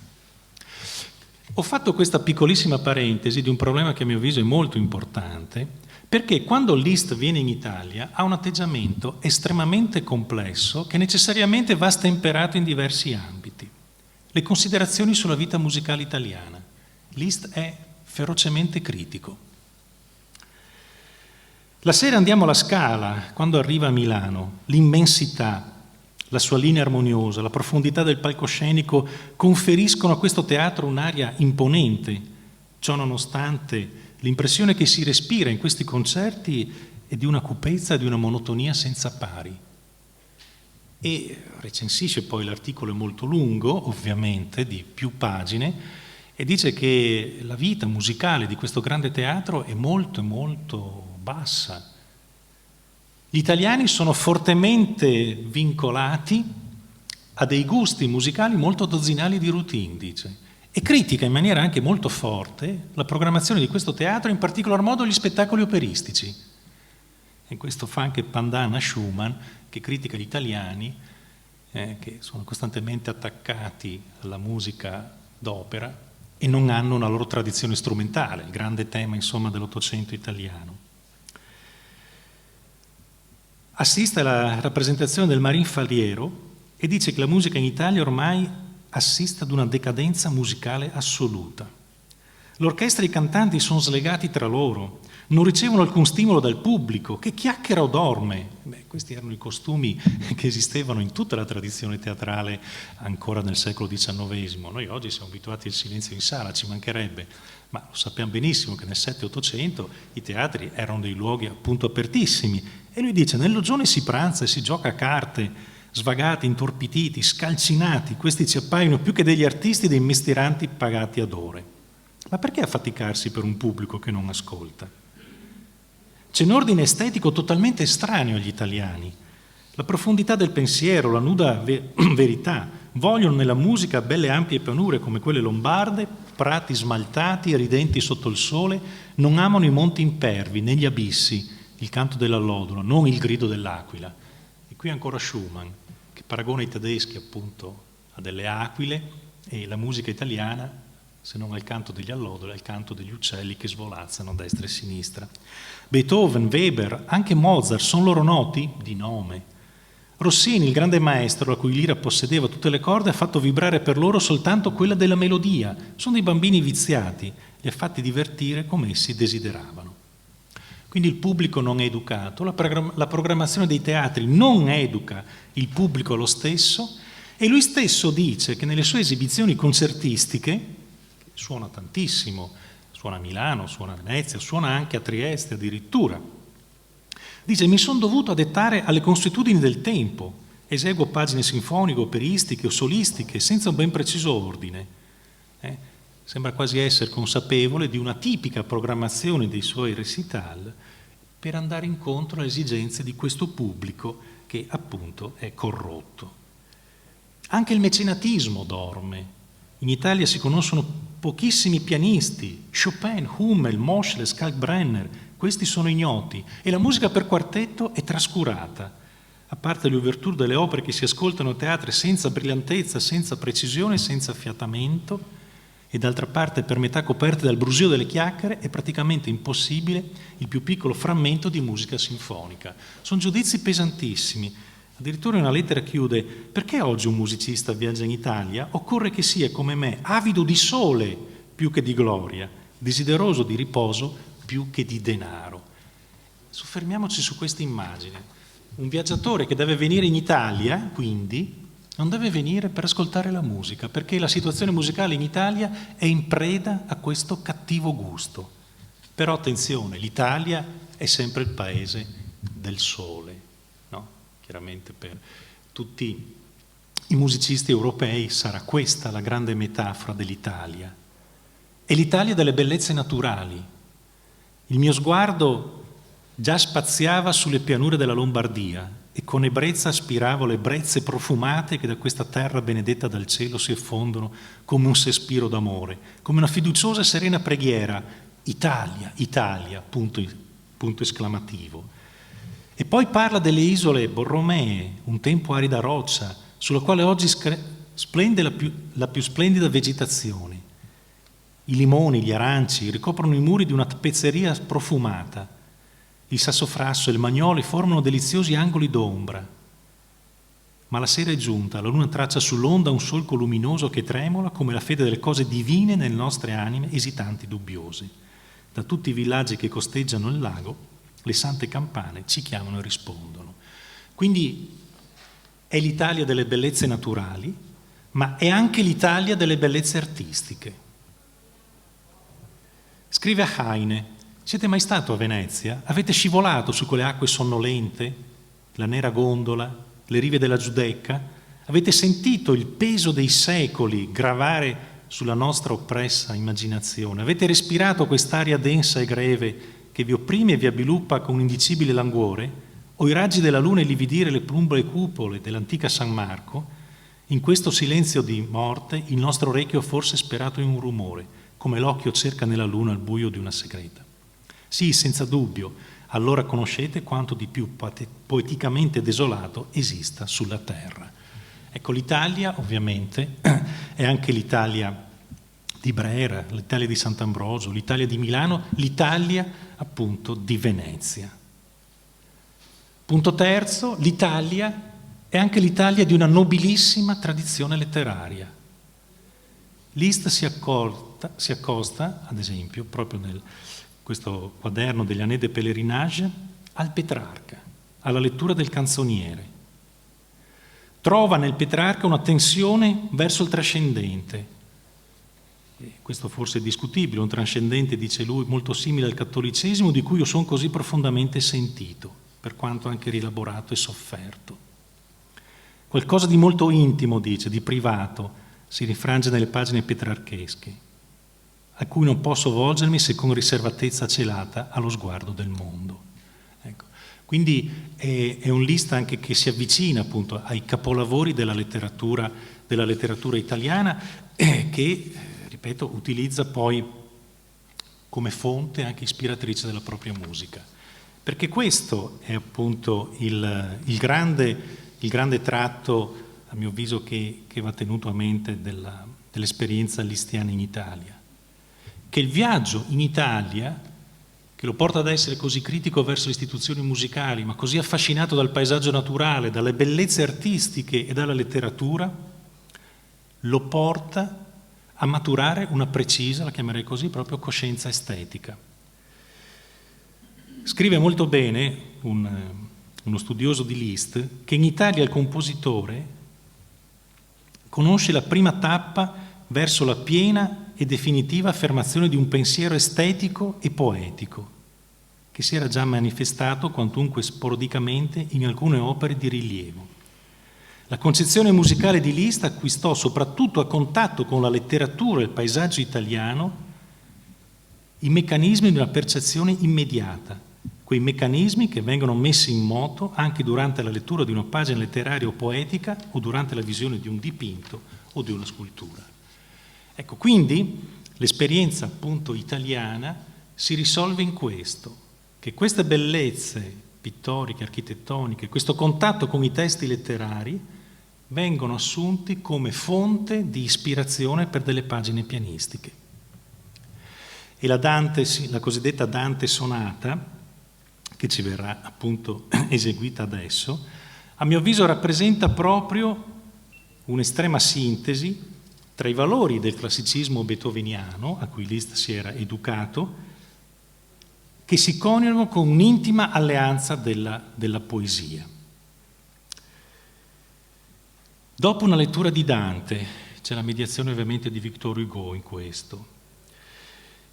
Ho fatto questa piccolissima parentesi di un problema che a mio avviso è molto importante, perché quando Liszt viene in Italia ha un atteggiamento estremamente complesso che necessariamente va stemperato in diversi ambiti. Le considerazioni sulla vita musicale italiana. Liszt è ferocemente critico. La sera andiamo alla Scala, quando arriva a Milano, l'immensità, la sua linea armoniosa, la profondità del palcoscenico conferiscono a questo teatro un'aria imponente. Ciò nonostante, l'impressione che si respira in questi concerti è di una cupezza e di una monotonia senza pari. E recensisce poi, l'articolo è molto lungo, ovviamente, di più pagine, e dice che la vita musicale di questo grande teatro è molto, molto bassa. Gli italiani sono fortemente vincolati a dei gusti musicali molto dozzinali di routine, dice, e critica in maniera anche molto forte la programmazione di questo teatro, in particolar modo gli spettacoli operistici. E questo fa anche pandan a Schumann, che critica gli italiani, che sono costantemente attaccati alla musica d'opera e non hanno una loro tradizione strumentale, il grande tema, insomma, dell'Ottocento italiano. Assiste alla rappresentazione del Marin Faliero e dice che la musica in Italia ormai assiste ad una decadenza musicale assoluta. L'orchestra e i cantanti sono slegati tra loro, non ricevono alcun stimolo dal pubblico, che chiacchiera o dorme. Questi erano i costumi che esistevano in tutta la tradizione teatrale ancora nel secolo XIX. Noi oggi siamo abituati al silenzio in sala, ci mancherebbe, ma lo sappiamo benissimo che nel 7-800 i teatri erano dei luoghi appunto apertissimi. E lui dice: nel loggione si pranza e si gioca a carte, svagati, intorpiditi, scalcinati, questi ci appaiono più che degli artisti, dei mestieranti pagati ad ore. Ma perché affaticarsi per un pubblico che non ascolta? C'è un ordine estetico totalmente estraneo agli italiani. La profondità del pensiero, la nuda verità, vogliono nella musica belle ampie pianure come quelle lombarde, prati smaltati e ridenti sotto il sole, non amano i monti impervi, né gli abissi, il canto dell'allodola, non il grido dell'aquila. E qui ancora Schumann, che paragona i tedeschi appunto a delle aquile, e la musica italiana se non al canto degli allodoli, al canto degli uccelli che svolazzano a destra e a sinistra. Beethoven, Weber, anche Mozart, sono loro noti? Di nome. Rossini, il grande maestro, la cui lira possedeva tutte le corde, ha fatto vibrare per loro soltanto quella della melodia. Sono dei bambini viziati, li ha fatti divertire come essi desideravano. Quindi il pubblico non è educato, la programmazione dei teatri non educa il pubblico allo stesso, e lui stesso dice che nelle sue esibizioni concertistiche, suona tantissimo, suona a Milano, suona a Venezia, suona anche a Trieste addirittura, dice: mi sono dovuto adattare alle consuetudini del tempo, eseguo pagine sinfoniche, operistiche o solistiche senza un ben preciso ordine. Sembra quasi essere consapevole di una tipica programmazione dei suoi recital per andare incontro alle esigenze di questo pubblico che appunto è corrotto. Anche il mecenatismo dorme. In Italia si conoscono pochissimi pianisti, Chopin, Hummel, Moscheles, Kalkbrenner, questi sono ignoti, e la musica per quartetto è trascurata, a parte le ouverture delle opere che si ascoltano a teatri senza brillantezza, senza precisione, senza affiatamento, e d'altra parte per metà coperte dal brusio delle chiacchiere è praticamente impossibile il più piccolo frammento di musica sinfonica. Sono giudizi pesantissimi. Addirittura in una lettera chiude: perché oggi un musicista viaggia in Italia? Occorre che sia come me, avido di sole più che di gloria, desideroso di riposo più che di denaro. Soffermiamoci su questa immagine. Un viaggiatore che deve venire in Italia, quindi, non deve venire per ascoltare la musica, perché la situazione musicale in Italia è in preda a questo cattivo gusto. Però attenzione, l'Italia è sempre il paese del sole, no? Chiaramente per tutti i musicisti europei sarà questa la grande metafora dell'Italia. È l'Italia delle bellezze naturali. Il mio sguardo già spaziava sulle pianure della Lombardia e con ebbrezza aspiravo le brezze profumate che da questa terra benedetta dal cielo si effondono come un sospiro d'amore, come una fiduciosa e serena preghiera: Italia, Italia, punto esclamativo. E poi parla delle isole Borromee, un tempo arida roccia, sulla quale oggi splende la più splendida vegetazione. I limoni, gli aranci ricoprono i muri di una tappezzeria profumata. Il sassafrasso e il magnoli formano deliziosi angoli d'ombra. Ma la sera è giunta, la luna traccia sull'onda un solco luminoso che tremola come la fede delle cose divine nelle nostre anime esitanti dubbiose. Da tutti i villaggi che costeggiano il lago, le sante campane ci chiamano e rispondono. Quindi è l'Italia delle bellezze naturali, ma è anche l'Italia delle bellezze artistiche. Scrive a Heine: siete mai stato a Venezia? Avete scivolato su quelle acque sonnolente, la nera gondola, le rive della Giudecca? Avete sentito il peso dei secoli gravare sulla nostra oppressa immaginazione? Avete respirato quest'aria densa e greve che vi opprime e vi avviluppa con un indicibile languore? O i raggi della luna illividire le plumbee cupole dell'antica San Marco? In questo silenzio di morte il nostro orecchio ha forse sperato in un rumore, come l'occhio cerca nella luna il buio di una segreta. Sì, senza dubbio, allora conoscete quanto di più poeticamente desolato esista sulla terra. Ecco, l'Italia ovviamente è anche l'Italia di Brera, l'Italia di Sant'Ambrogio, l'Italia di Milano, l'Italia appunto di Venezia. Punto terzo, l'Italia è anche l'Italia di una nobilissima tradizione letteraria. Liszt si accosta, ad esempio, proprio nel questo quaderno degli Années de Pèlerinage, al Petrarca, alla lettura del Canzoniere. Trova nel Petrarca una tensione verso il trascendente. E questo forse è discutibile, un trascendente, dice lui, molto simile al cattolicesimo, di cui io sono così profondamente sentito, per quanto anche rielaborato e sofferto. Qualcosa di molto intimo, dice, di privato, si rifrange nelle pagine petrarchesche, a cui non posso volgermi se con riservatezza celata allo sguardo del mondo. Ecco. Quindi è un Liszt anche che si avvicina appunto ai capolavori della letteratura italiana, che, ripeto, utilizza poi come fonte anche ispiratrice della propria musica. Perché questo è appunto il grande tratto, a mio avviso, che va tenuto a mente dell'esperienza lisztiana in Italia. che il viaggio in Italia, che lo porta ad essere così critico verso le istituzioni musicali, ma così affascinato dal paesaggio naturale, dalle bellezze artistiche e dalla letteratura, lo porta a maturare una precisa, la chiamerei così, proprio coscienza estetica. Scrive molto bene uno studioso di Liszt che in Italia il compositore conosce la prima tappa verso la piena e definitiva affermazione di un pensiero estetico e poetico che si era già manifestato quantunque sporadicamente in alcune opere di rilievo. La concezione musicale di Liszt acquistò soprattutto a contatto con la letteratura e il paesaggio italiano i meccanismi di una percezione immediata, quei meccanismi che vengono messi in moto anche durante la lettura di una pagina letteraria o poetica o durante la visione di un dipinto o di una scultura. Ecco, quindi l'esperienza appunto italiana si risolve in questo, che queste bellezze pittoriche, architettoniche, questo contatto con i testi letterari vengono assunti come fonte di ispirazione per delle pagine pianistiche. E la cosiddetta Dante sonata, che ci verrà appunto eseguita adesso, a mio avviso rappresenta proprio un'estrema sintesi tra i valori del classicismo beethoveniano, a cui Liszt si era educato, che si coniugano con un'intima alleanza della poesia. Dopo una lettura di Dante, c'è la mediazione ovviamente di Victor Hugo in questo.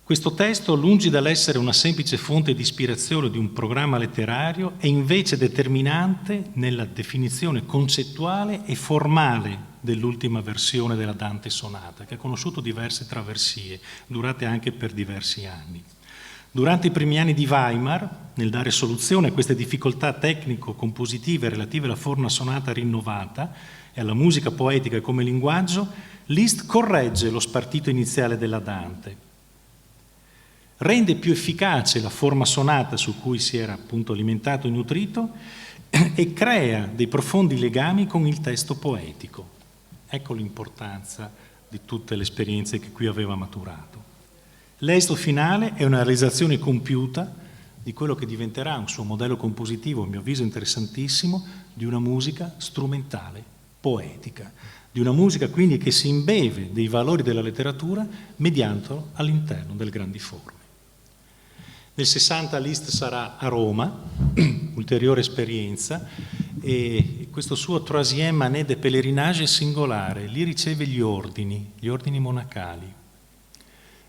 Questo testo, lungi dall'essere una semplice fonte di ispirazione di un programma letterario, è invece determinante nella definizione concettuale e formale dell'ultima versione della Dante sonata, che ha conosciuto diverse traversie, durate anche per diversi anni. Durante i primi anni di Weimar, nel dare soluzione a queste difficoltà tecnico-compositive relative alla forma sonata rinnovata e alla musica poetica come linguaggio, Liszt corregge lo spartito iniziale della Dante, rende più efficace la forma sonata su cui si era appunto alimentato e nutrito e crea dei profondi legami con il testo poetico. Ecco l'importanza di tutte le esperienze che qui aveva maturato. L'esito finale è una realizzazione compiuta di quello che diventerà un suo modello compositivo, a mio avviso interessantissimo, di una musica strumentale, poetica, di una musica quindi che si imbeve dei valori della letteratura mediantolo all'interno delle grandi forme. Nel 60 Liszt sarà a Roma, ulteriore esperienza, e questo suo troisième année de pèlerinage è singolare, lì riceve gli ordini monacali.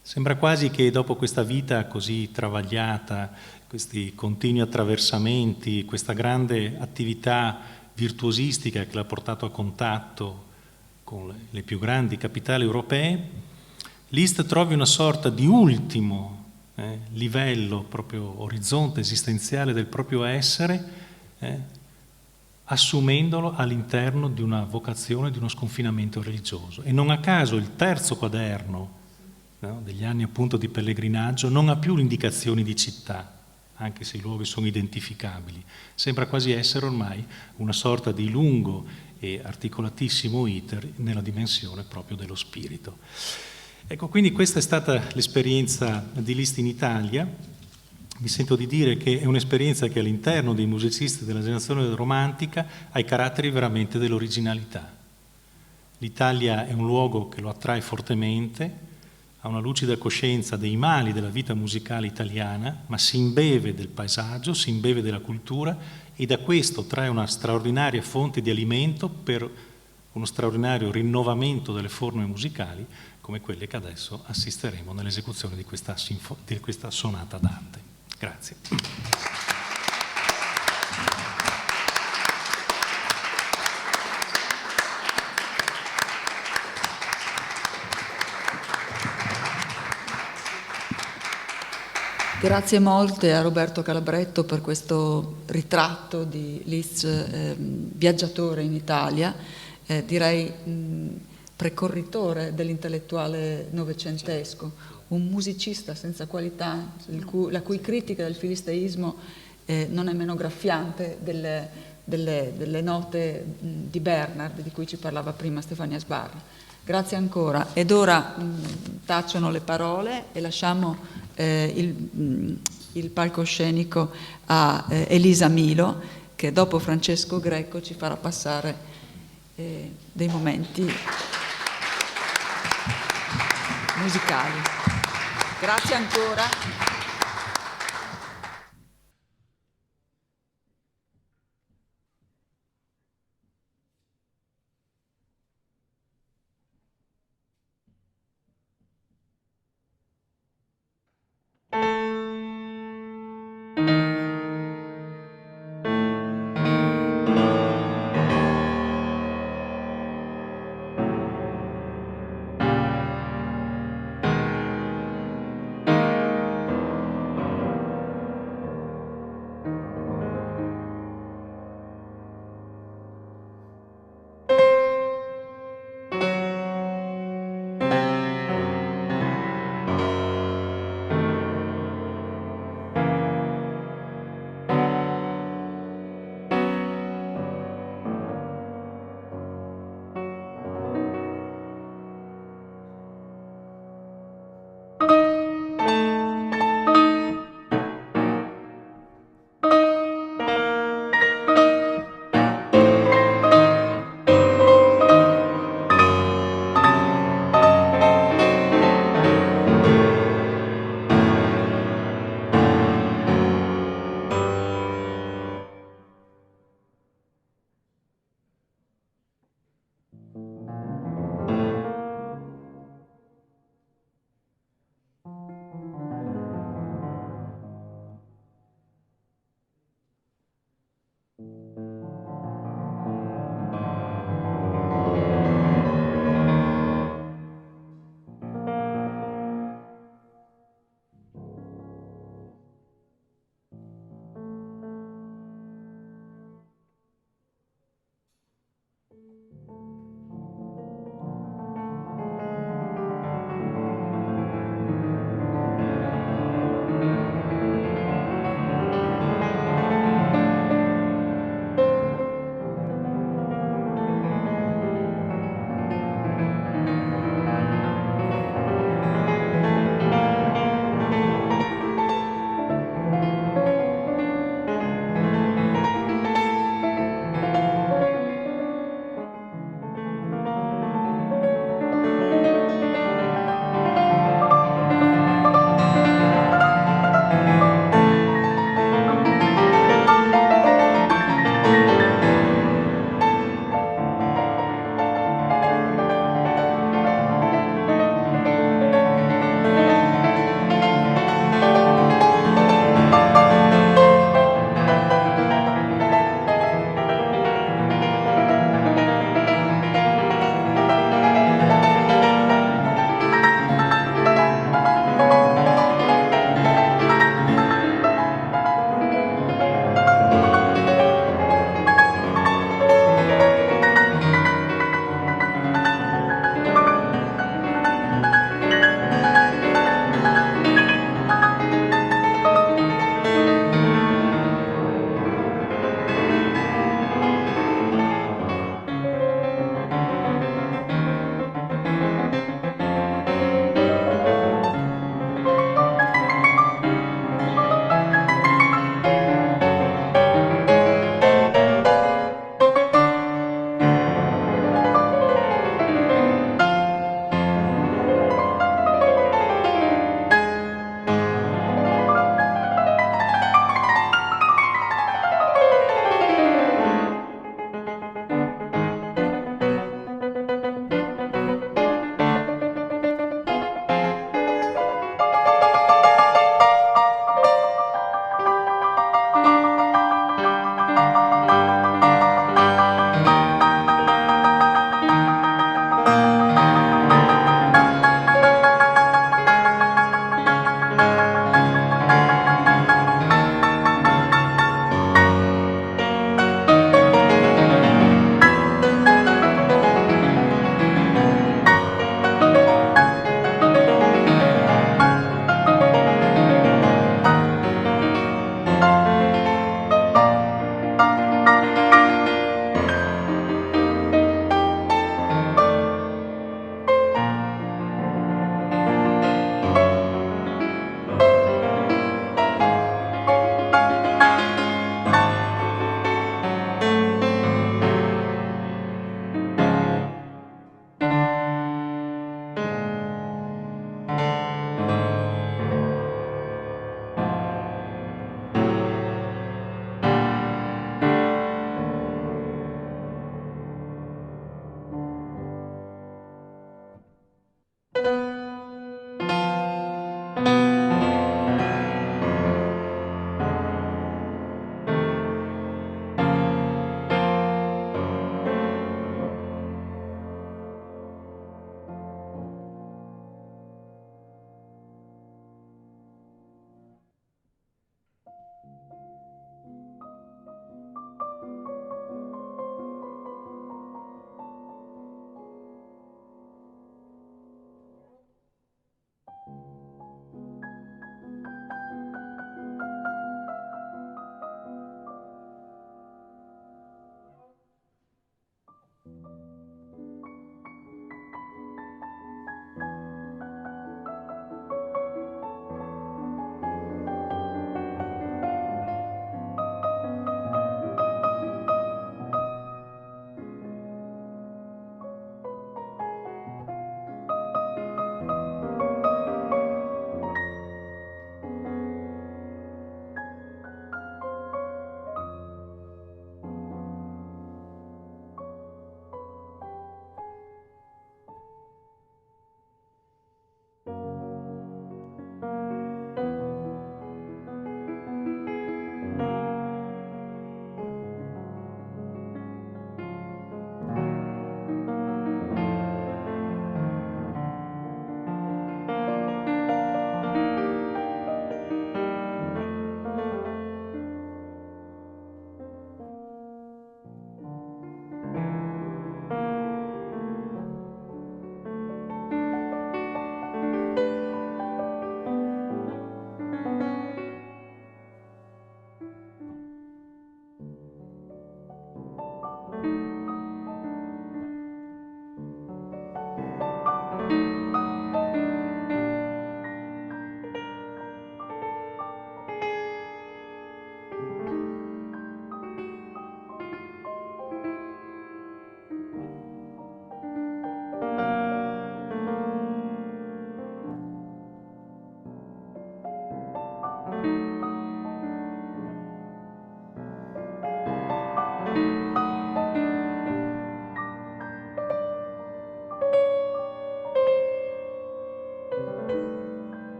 Sembra quasi che dopo questa vita così travagliata, questi continui attraversamenti, questa grande attività virtuosistica che l'ha portato a contatto con le più grandi capitali europee, Liszt trovi una sorta di ultimo livello, proprio orizzonte esistenziale del proprio essere, assumendolo all'interno di una vocazione, di uno sconfinamento religioso. E non a caso il terzo quaderno degli anni appunto di pellegrinaggio non ha più indicazioni di città, anche se i luoghi sono identificabili. Sembra quasi essere ormai una sorta di lungo e articolatissimo iter nella dimensione proprio dello spirito. Ecco, quindi questa è stata l'esperienza di Liszt in Italia. Mi sento di dire che è un'esperienza che all'interno dei musicisti della generazione romantica ha i caratteri veramente dell'originalità. L'Italia è un luogo che lo attrae fortemente, ha una lucida coscienza dei mali della vita musicale italiana, ma si imbeve del paesaggio, si imbeve della cultura e da questo trae una straordinaria fonte di alimento per uno straordinario rinnovamento delle forme musicali come quelle che adesso assisteremo nell'esecuzione di questa sonata Dante. Grazie. Grazie molte a Roberto Calabretto per questo ritratto di Liszt viaggiatore in Italia, direi precorritore dell'intellettuale novecentesco, un musicista senza qualità, la cui critica del filisteismo non è meno graffiante delle note di Bernard, di cui ci parlava prima Stefania Sbarra. Grazie ancora. Ed ora tacciono le parole e lasciamo il palcoscenico a Elisa Milo, che dopo Francesco Greco ci farà passare dei momenti musicali. Grazie ancora.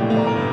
Thank you.